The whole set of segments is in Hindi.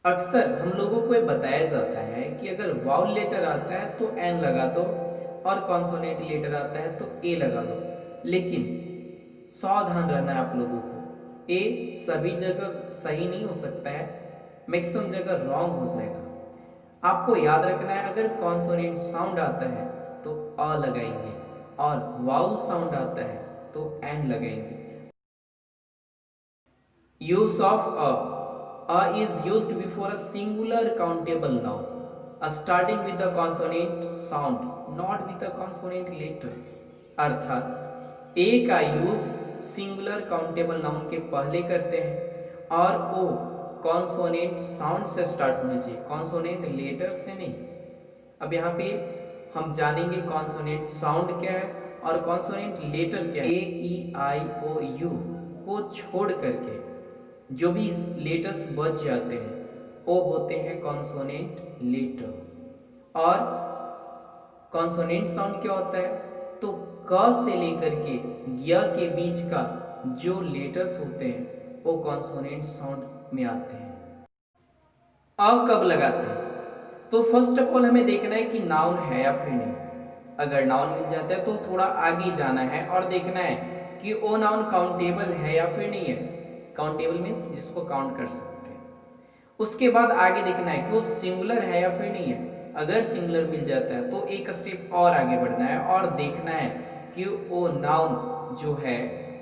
अक्सर हम लोगों को ये बताया जाता है कि अगर वाउल लेटर आता है तो एन लगा दो और कॉन्सोनेंट लेटर आता है तो ए लगा दो। लेकिन सावधान रहना है आप लोगों को, ए सभी जगह सही नहीं हो सकता है, मैक्सिमम जगह रॉन्ग हो जाएगा। आपको याद रखना है, अगर कॉन्सोनेंट साउंड आता है तो अ लगाएंगे और वाउल साउंड आता है तो एन लगाएंगे। Use of a. A is used before a singular countable noun, starting with the consonant sound, not with the consonant letter. अर्थात ए का यूज सिंगुलर काउंटेबल नाउन के पहले करते हैं और ओ कॉन्सोनेंट साउंड से स्टार्ट होना चाहिए, कॉन्सोनेंट लेटर से नहीं। अब यहाँ पे हम जानेंगे कॉन्सोनेंट साउंड क्या है और कॉन्सोनेंट लेटर क्या है। ए ई आई ओ यू को छोड़ करके जो भी लेटर्स बच जाते हैं वो होते हैं कॉन्सोनेंट लेटर। और कॉन्सोनेंट साउंड क्या होता है, तो क से लेकर के य के बीच का जो लेटर्स होते हैं वो कॉन्सोनेंट साउंड में आते हैं। अ कब लगाते हैं, तो फर्स्ट ऑफ ऑल हमें देखना है कि नाउन है या फिर नहीं। अगर नाउन मिल जाता है तो थोड़ा आगे जाना है और देखना है कि वो नाउन काउंटेबल है या फिर नहीं है। काउंटेबल मीन्स जिसको काउंट कर सकते हैं। उसके बाद आगे देखना है कि वो सिंगुलर है या फिर नहीं है। अगर सिंगुलर मिल जाता है तो एक स्टेप और आगे बढ़ना है और देखना है कि वो नाउन जो है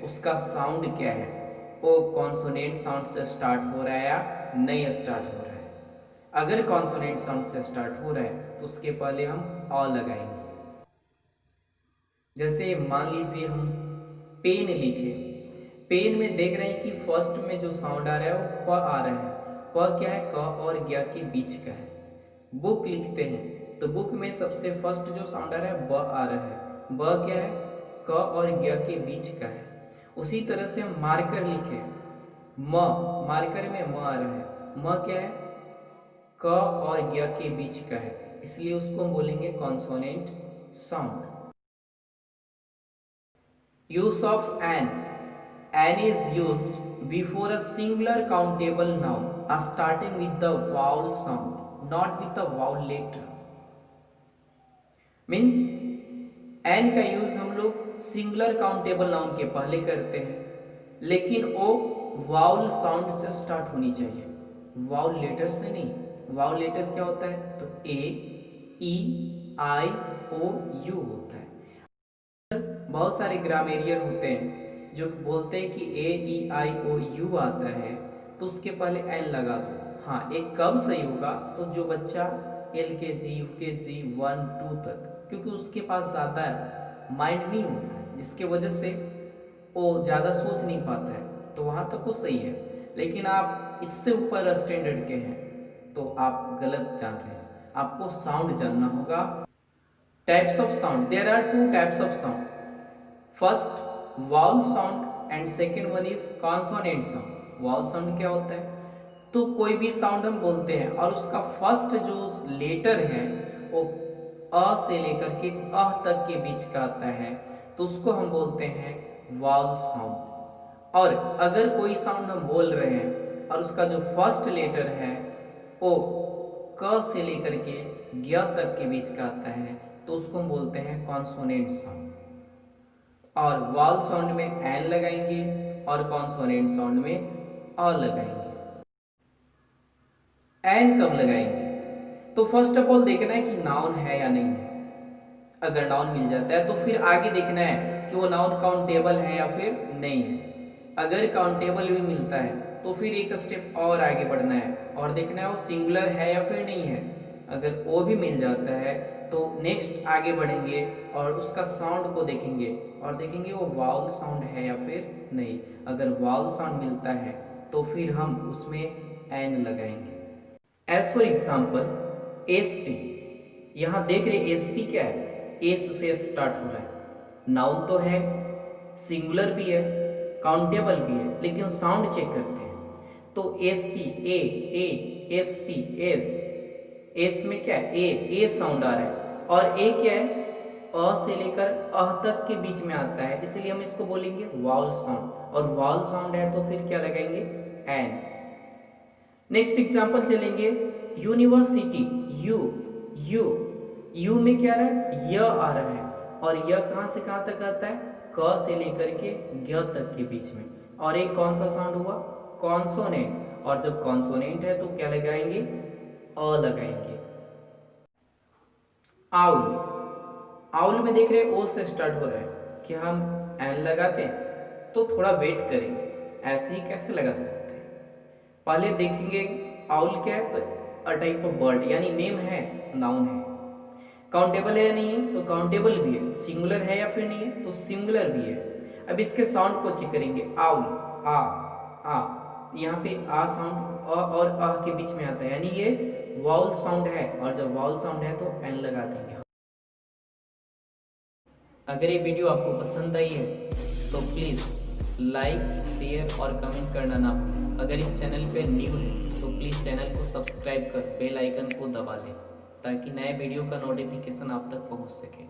उसका साउंड क्या है, वो कॉन्सोनेंट साउंड से स्टार्ट हो रहा है या नहीं स्टार्ट हो रहा है। अगर कॉन्सोनेंट साउंड से स्टार्ट हो रहा है तो उसके पहले हम अ लगाएंगे। जैसे मान लीजिए हम पेन लिखे, पेन में देख रहे हैं कि फर्स्ट में जो साउंड आ रहा है वो प आ रहा है। प क्या है, क और ज्ञ के बीच का है। बुक लिखते हैं तो बुक में सबसे फर्स्ट जो साउंड आ रहा है ब आ रहा है। ब क्या है, क और ज्ञ के बीच का है। उसी तरह से हम मार्कर लिखे, म मार्कर में म आ रहा है। म क्या है, क और ज्ञ के बीच का है, इसलिए उसको हम बोलेंगे consonant sound. Use of an. An is used before a singular countable noun, starting with the vowel sound, not with the vowel letter. Means an का यूज हम लोग सिंगुलर काउंटेबल नाउन के पहले करते हैं, लेकिन वो वाउल साउंड से स्टार्ट होनी चाहिए, वाउल लेटर से नहीं। वाउल लेटर क्या होता है, तो ए ई आई ओ यू होता है। बहुत सारे ग्रामेरियन होते हैं जो बोलते हैं कि ए ई आई ओ यू आता है तो उसके पहले एन लगा दो। हाँ, एक कब सही होगा, तो जो बच्चा LKG UKG 1 2 तक, क्योंकि उसके पास ज़्यादा माइंड नहीं होता है जिसके वजह से वो ज़्यादा सोच नहीं पाता है, तो वहाँ तक वो सही है। लेकिन आप इससे ऊपर स्टैंडर्ड के हैं तो आप गलत जान रहे हैं। आपको साउंड जानना होगा। Types of sound, there are two types of sound. First vowel sound and second one is consonant sound. Vowel sound क्या होता है, तो कोई भी साउंड हम बोलते हैं और उसका फर्स्ट जो लेटर है वो अ से लेकर के अह तक के बीच का आता है, तो उसको हम बोलते हैं वाउल साउंड। और अगर कोई साउंड हम बोल रहे हैं और उसका जो फर्स्ट लेटर है वो क से लेकर के ज्ञ तक के बीच का आता है, तो उसको हम बोलते हैं कॉन्सोनेंट साउंड। और वाउल साउंड में एन लगाएंगे और कॉन्सोनेंट साउंड में अ लगाएंगे। एन कब लगाएंगे, तो फर्स्ट ऑफ ऑल देखना है कि नाउन है या नहीं है। अगर नाउन मिल जाता है तो फिर आगे देखना है कि वो नाउन काउंटेबल है या फिर नहीं है। अगर काउंटेबल भी मिलता है तो फिर एक स्टेप और आगे बढ़ना है और देखना है वो सिंगुलर है या फिर नहीं है। अगर वो भी मिल जाता है तो नेक्स्ट आगे बढ़ेंगे और उसका साउंड को देखेंगे और देखेंगे वो वाउल साउंड है या फिर नहीं। अगर वाउल साउंड मिलता है तो फिर हम उसमें एन लगाएंगे। As for example S P, यहाँ देख रहे एस पी क्या है, एस से स्टार्ट हो रहा है। नाउन तो है, सिंगुलर भी है, काउंटेबल भी है, लेकिन साउंड चेक करते हैं। तो S P A S P S में क्या है, ए साउंड आ रहा है और ए क्या है, अ से लेकर अह तक के बीच में आता है, इसलिए हम इसको बोलेंगे वाउल साउंड। और वाउल साउंड है तो फिर क्या लगाएंगे, एन। नेक्स्ट एग्जांपल चलेंगे यूनिवर्सिटी। यू यू यू में क्या आ रहा है, य आ रहा है, और य कहाँ से कहाँ तक आता है, क से लेकर के ग तक के बीच में। और एक कौन सा साउंड हुआ, कॉन्सोनेंट। और जब कॉन्सोनेंट है तो क्या लगाएंगे, अ लगाएंगे। आउल, आउल में देख रहे हैं ओ से स्टार्ट हो रहा है, कि हम एन लगाते हैं तो थोड़ा वेट करेंगे, ऐसे ही कैसे लगा सकते हैं। पहले देखेंगे आउल क्या है, तो अ टाइप ऑफ बर्ड, यानी नेम है, नाउन है। काउंटेबल है या नहीं है, तो काउंटेबल भी है। सिंगुलर है या फिर नहीं है, तो सिंगुलर भी है। अब इसके साउंड को चेक करेंगे, आउल आ, यहाँ पे आ साउंड अ और अ के बीच में आता है, यानी ये वाउल साउंड है, और जब वाउल साउंड है तो एन लगा देंगे। अगर ये वीडियो आपको पसंद आई है तो प्लीज़ लाइक, शेयर और कमेंट करना ना भूलें। अगर इस चैनल पे न्यू है तो प्लीज़ चैनल को सब्सक्राइब कर बेल आइकन को दबा लें, ताकि नए वीडियो का नोटिफिकेशन आप तक पहुंच सके।